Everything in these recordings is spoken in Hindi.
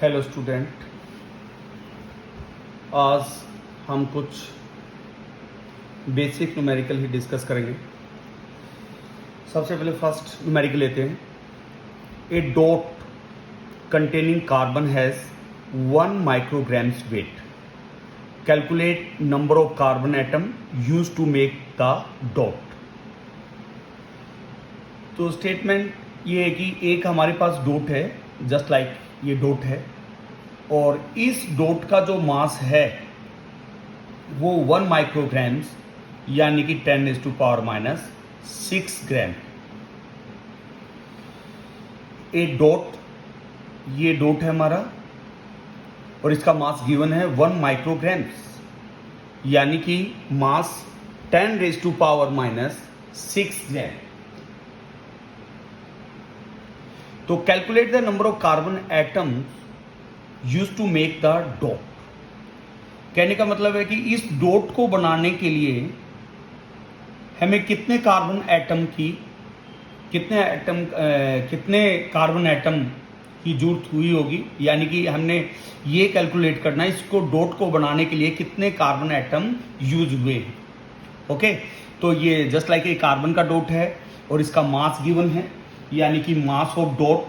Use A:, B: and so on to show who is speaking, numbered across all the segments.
A: हेलो स्टूडेंट, आज हम कुछ बेसिक न्यूमेरिकल ही डिस्कस करेंगे। सबसे पहले फर्स्ट न्यूमेरिकल लेते हैं। A dot containing carbon has 1 micrograms weight. Calculate number of carbon atom use to make the dot. तो स्टेटमेंट ये है कि एक हमारे पास डॉट है, जस्ट लाइक ये डॉट है, और इस डॉट का जो मास है वो 1 माइक्रोग्राम्स यानी कि 10⁻⁻6 ग्राम। ए डॉट, ये डॉट है हमारा, और इसका मास गिवन है 1 माइक्रोग्राम्स यानी कि मास 10⁻⁻6 ग्राम। तो calculate the number of carbon atoms use to make the dot. कहने का मतलब है कि इस डॉट को बनाने के लिए हमें कितने कार्बन एटम की कितने कार्बन एटम की जरूरत हुई होगी, यानी कि हमने ये कैलकुलेट करना है इसको डॉट को बनाने के लिए कितने कार्बन एटम यूज हुए हैं। ओके, तो ये जस्ट लाइक एक कार्बन का डॉट है और इसका मास गिवन है, यानी कि mass of dot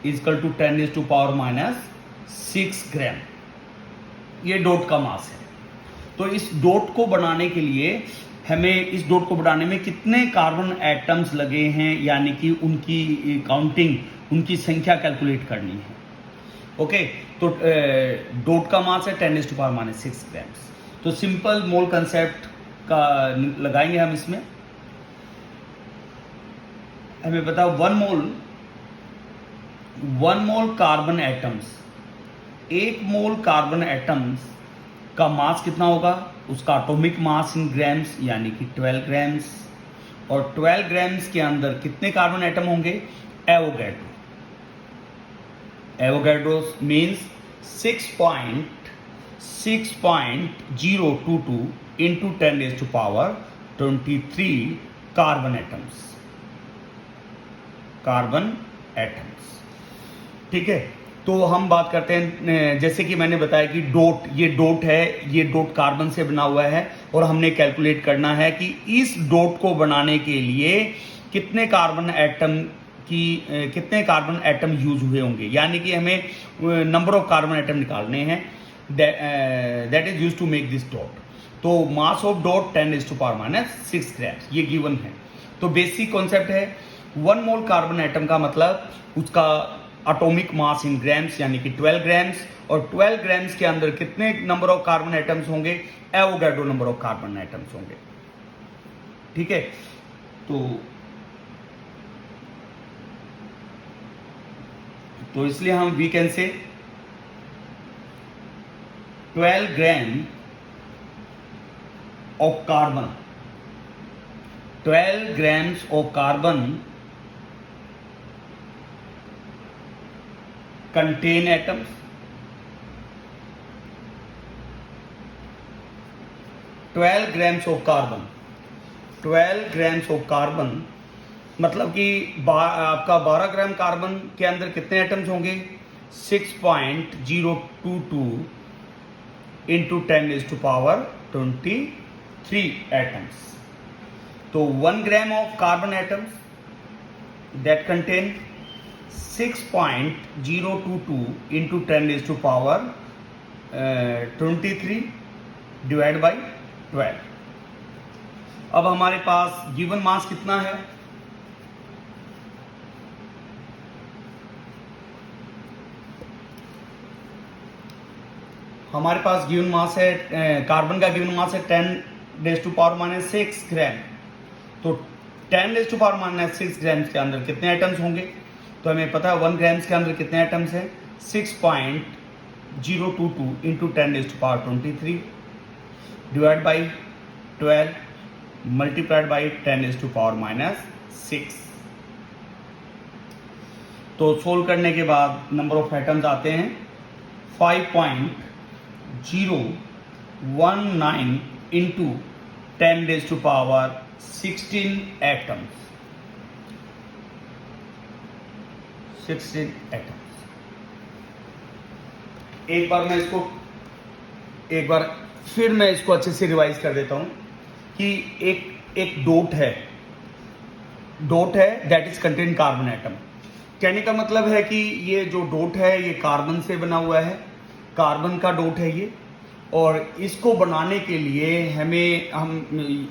A: is equal to 10⁻⁻6 gram. ये डॉट का मास है। तो इस डॉट को बनाने के लिए हमें इस डॉट को बनाने में कितने कार्बन एटम्स लगे हैं, यानी कि उनकी काउंटिंग, उनकी संख्या कैलकुलेट करनी है। ओके, तो डॉट का मास है 10⁻⁻6 ग्राम्स। तो सिंपल मोल कंसेप्ट का लगाएंगे हम इसमें। हमें बताओ 1 mole carbon atoms, 1 mole carbon atoms का मास कितना होगा, उसका एटॉमिक मास इन ग्राम्स यानी कि 12 ग्राम्स, और 12 ग्राम्स के अंदर कितने कार्बन एटम होंगे, Avogadro means 6.022 into 10⁻23 carbon atoms. ठीक है, तो हम बात करते हैं, जैसे कि मैंने बताया कि डॉट, ये डॉट है, ये डॉट कार्बन से बना हुआ है, और हमने कैलकुलेट करना है कि इस डॉट को बनाने के लिए कितने कार्बन एटम यूज हुए होंगे, यानी कि हमें नंबर ऑफ कार्बन एटम निकालने हैं that is use to make this dot. तो मास ऑफ डॉट 10⁻⁻6 ग्राम ये गिवन है। तो बेसिक कॉन्सेप्ट है 1 मोल कार्बन एटम का मतलब उसका एटॉमिक मास इन ग्राम्स यानी कि 12 ग्राम्स, और 12 ग्राम्स के अंदर कितने नंबर ऑफ कार्बन एटम्स होंगे, Avogadro number of carbon atoms होंगे। ठीक है, तो इसलिए हम we can say 12 gram of carbon, 12 grams of carbon contain atoms, 12 grams of carbon, 12 grams of carbon मतलब कि आपका 12 ग्राम कार्बन के अंदर कितने एटम्स होंगे, 6.022 इंटू 10⁻23 एटम्स। तो 1 ग्राम of carbon atoms that contain 6.022 into 10⁻23 divide by 12। अब हमारे पास गिवन मास कितना है, हमारे पास गिवन मास है, कार्बन का गिवन मास है 10⁻⁻6 ग्राम। तो 10⁻⁻6 ग्राम्स के अंदर कितने एटम्स होंगे, तो हमें पता है 1 ग्राम्स के अंदर कितने एटम्स हैं, 6.022 into 10⁻23 divide by 12 multiplied by 10⁻⁻6। तो सोल्व करने के बाद नंबर ऑफ एटम्स आते हैं 5.019 इंटू 10⁻³ 16 एटम्स, 16 एटम्स। एक बार फिर मैं इसको अच्छे से रिवाइज कर देता हूं कि एक डोट है that is contain carbon atom. कहने का मतलब है कि ये जो डोट है ये कार्बन से बना हुआ है, कार्बन का डोट है ये। और इसको बनाने के लिए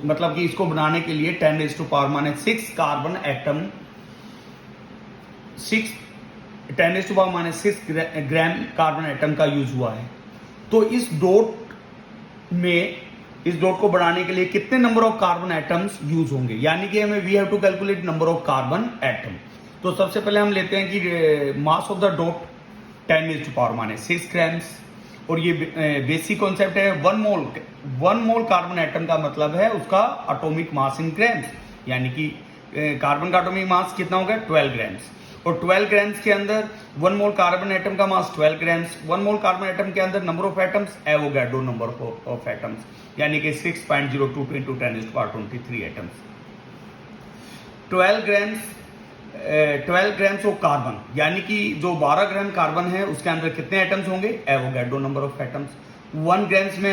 A: मतलब कि इसको बनाने के लिए 10⁻⁻6 carbon atom 10⁻⁻6 gram carbon atom का यूज हुआ है। तो इस डोट को बढ़ाने के लिए कितने number of carbon atoms use होंगे, यानी कि हमें we have to calculate number of carbon atom. तो सबसे पहले हम लेते हैं कि mass of the dot 10⁻⁻6 grams. और ये बेसिक कॉन्सेप्ट है। 1 मोल कार्बन एटम का मतलब है उसका एटॉमिक मास इन ग्राम्स, यानी कि कार्बन का एटॉमिक मास कितना होगा 12 ग्राम्स। और 12 ग्राम्स के अंदर 1 मोल कार्बन एटम का मास 12 ग्राम्स। 1 मोल कार्बन एटम के अंदर number of atoms Avogadro number of atoms, यानी कि 6.02 × 10⁻23 एटम्स। 12 ग्राम्स ऑफ कार्बन, यानी कि जो 12 ग्राम कार्बन है उसके अंदर कितने एटम्स होंगे, Avogadro number of atoms. 1 grams के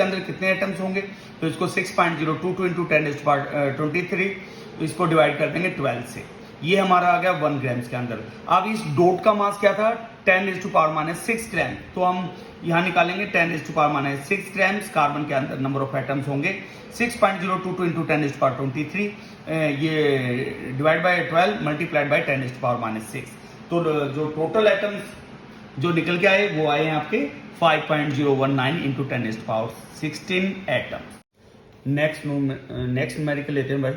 A: अंदर कितने एटम्स होंगे, तो इसको 6.02 × 10⁻23, तो इसको डिवाइड कर देंगे 12 से। ये हमारा आ गया 1 ग्राम्स के अंदर। अब इस डोट का मास क्या था 10⁻⁻6 ग्राम, तो हम यहाँ निकालेंगे 10⁻⁻6 ग्राम्स। कार्बन के अंदर नंबर ऑफ एटम्स होंगे 6.02 × 10⁻23, ये डिवाइड बाय 12 मल्टीप्लाइड बाय 10⁻⁻6। तो जो टोटल एटम्स जो निकल के आए वो आए हैं आपके 5.019 × 10⁻16 एटम्स। नेक्स्ट न्यूमेरिकल लेते हैं भाई।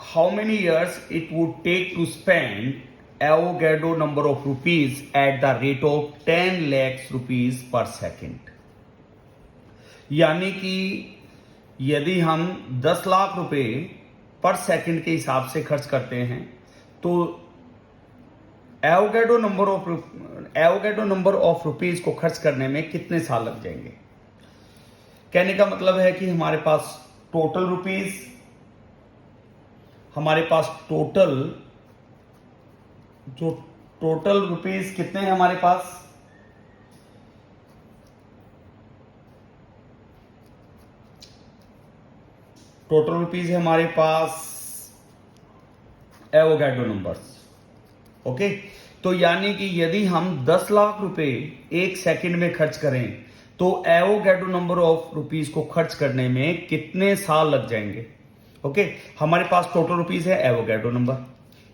A: How many years it would take to spend Avogadro number of rupees at the rate of 10 lakhs rupees per second? यानी कि यदि हम 10 लाख रुपए पर सेकंड के हिसाब से खर्च करते हैं तो एवोगैड्रो नंबर ऑफ रुपीज को खर्च करने में कितने साल लग जाएंगे। कहने का मतलब है कि हमारे पास टोटल रुपीज कितने हैं हमारे पास, टोटल रुपीज है हमारे पास एवोगैड्रो नंबर्स। ओके, तो यानी कि यदि हम 10 लाख रुपए एक सेकंड में खर्च करें तो एवोगैड्रो नंबर ऑफ रुपीज को खर्च करने में कितने साल लग जाएंगे। ओके, हमारे पास टोटल रुपीज है एवोगैड्रो नंबर,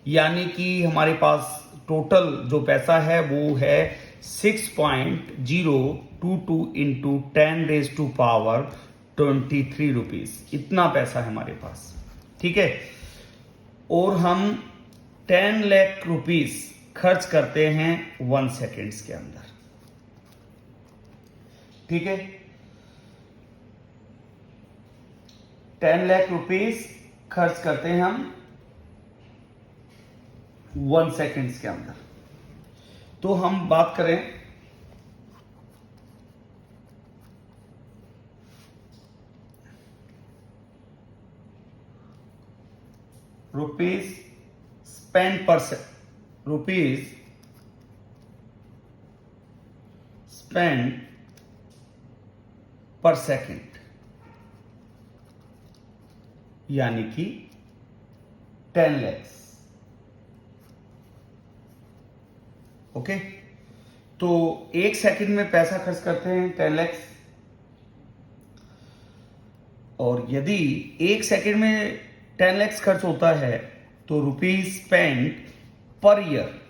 A: यानी कि हमारे पास टोटल जो पैसा है वो है 6.022 × 10⁻23 रुपीज। इतना पैसा है हमारे पास, ठीक है। और हम 10 लाख रुपीज खर्च करते हैं 1 सेकेंड्स के अंदर, ठीक है। 10 लाख रुपीज खर्च करते हैं हम 1 सेकेंड्स के अंदर। तो हम बात करें रुपीज स्पेंड पर सेकेंड, यानी कि 10 lakhs। ओके, तो एक सेकंड में पैसा खर्च करते हैं 10 lakhs। और यदि एक सेकंड में 10 lakhs खर्च होता है तो रुपीज स्पेंड पर ईयर,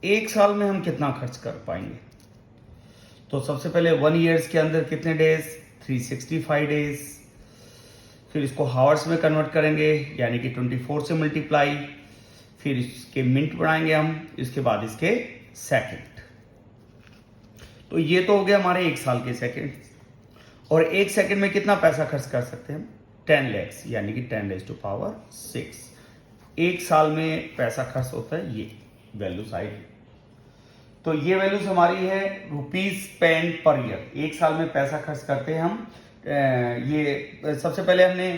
A: एक साल में हम कितना खर्च कर पाएंगे। तो सबसे पहले 1 ईयर्स के अंदर कितने डेज, 365 डेज। फिर इसको हावर्स में कन्वर्ट करेंगे, यानी कि 24 से मल्टीप्लाई, फिर इसके मिनट बढ़ाएंगे हम, इसके बाद इसके सेकंड। तो ये तो हो गया हमारे एक साल के सेकंड। और एक सेकंड में कितना पैसा खर्च कर सकते हैं हम, 10 lakhs, यानी कि 10⁻6। एक साल में पैसा खर्च होता है, ये वैल्यूज आई। तो ये वैल्यूज हमारी है रुपीज स्पेंड पर ईयर। एक साल में पैसा खर्च करते हैं हम ये सबसे पहले हमने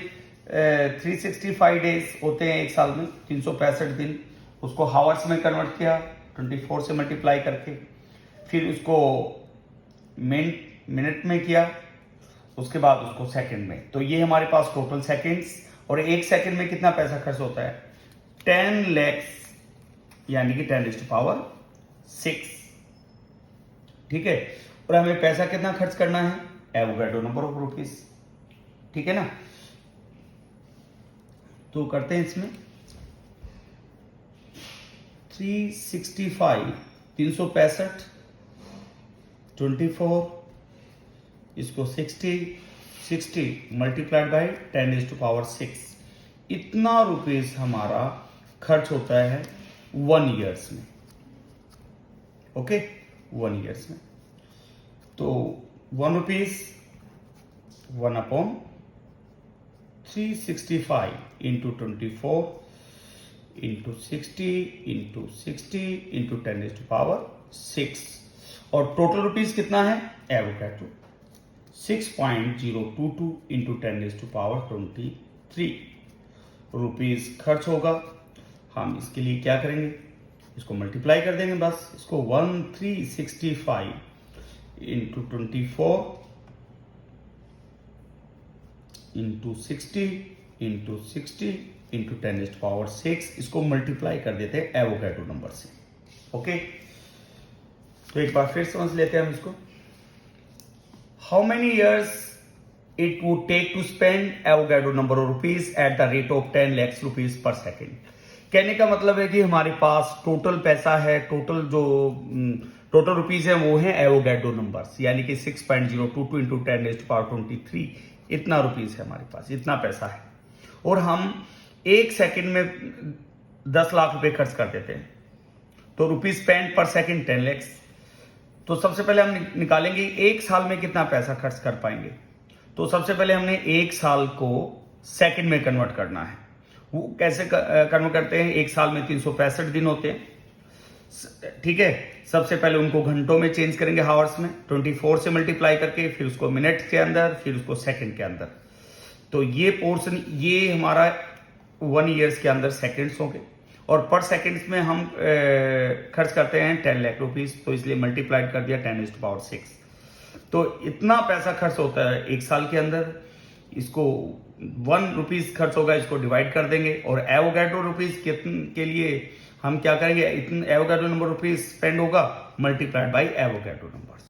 A: 365 डेज होते हैं एक साल में, 365 दिन, उसको हावर्स में कन्वर्ट किया 24 से मल्टीप्लाई करके, फिर उसको मिनट में किया, उसके बाद उसको सेकंड में। तो ये हमारे पास टोटल सेकंड्स, और एक सेकंड में कितना पैसा खर्च होता है 10 lakhs, यानी कि 10⁻6। ठीक है, और हमें पैसा कितना खर्च करना है एवोगैड्रो नंबर ऑफ रुपीज। ठीक है ना, तो करते हैं इसमें 365 365 24, इसको 60 मल्टीप्लाइड बाई 10⁻6, इतना रुपीस हमारा खर्च होता है 1 ईयर्स में। ओके, 1 ईयर्स में। तो 1 rupees 1/365 into 24 into 60 into 60 into 10⁻6, और टोटल रुपीज कितना है एवोगैड्रो 6.022 इंटू 10⁻23 रुपीज खर्च होगा। हम इसके लिए क्या करेंगे, इसको मल्टीप्लाई कर देंगे बस। इसको 1365 इंटू 24 इंटू 60 इंटू 60 इंटू 10⁻6, इसको मल्टीप्लाई कर देते हैं एवोगैड्रो नंबर से। ओके, तो एक बार फिर समझ लेते हैं हम इसको। How many years it would take to spend Avogadro number of rupees at the rate of 10 lakhs rupees per second. कहने का मतलब है कि हमारे पास टोटल पैसा है, टोटल रुपीज है वो है एवोगैड्रो नंबर्स, यानी कि 6.022 इंटू 10⁻23, इतना रुपीज है हमारे पास, इतना पैसा है। और हम एक सेकंड में 10 लाख रुपए खर्च कर देते हैं, तो रुपीज स्पेंड पर सेकंड 10 lakhs। तो सबसे पहले हम निकालेंगे एक साल में कितना पैसा खर्च कर पाएंगे। तो सबसे पहले हमने एक साल को सेकंड में कन्वर्ट करना है। वो कैसे कन्वर्ट करते हैं, एक साल में 365 दिन होते हैं। ठीक है, सबसे पहले उनको घंटों में चेंज करेंगे, हावर्स में, 24 से मल्टीप्लाई करके, फिर उसको मिनट के अंदर, फिर उसको सेकंड के अंदर। तो ये पोर्शन, ये हमारा 1 ईयर्स के अंदर सेकंड्स होंगे, और पर सेकंड्स में हम खर्च करते हैं 10 लाख रुपीज, तो इसलिए मल्टीप्लाइड कर दिया 10⁻6। तो इतना पैसा खर्च होता है एक साल के अंदर। इसको 1 रुपीज खर्च होगा, इसको डिवाइड कर देंगे, और एवोगैड्रो रुपीज के लिए हम क्या करेंगे, इतने एवोगैड्रो नंबर रुपीज स्पेंड होगा मल्टीप्लाइड बाई एवोगैड्रो नंबर्स।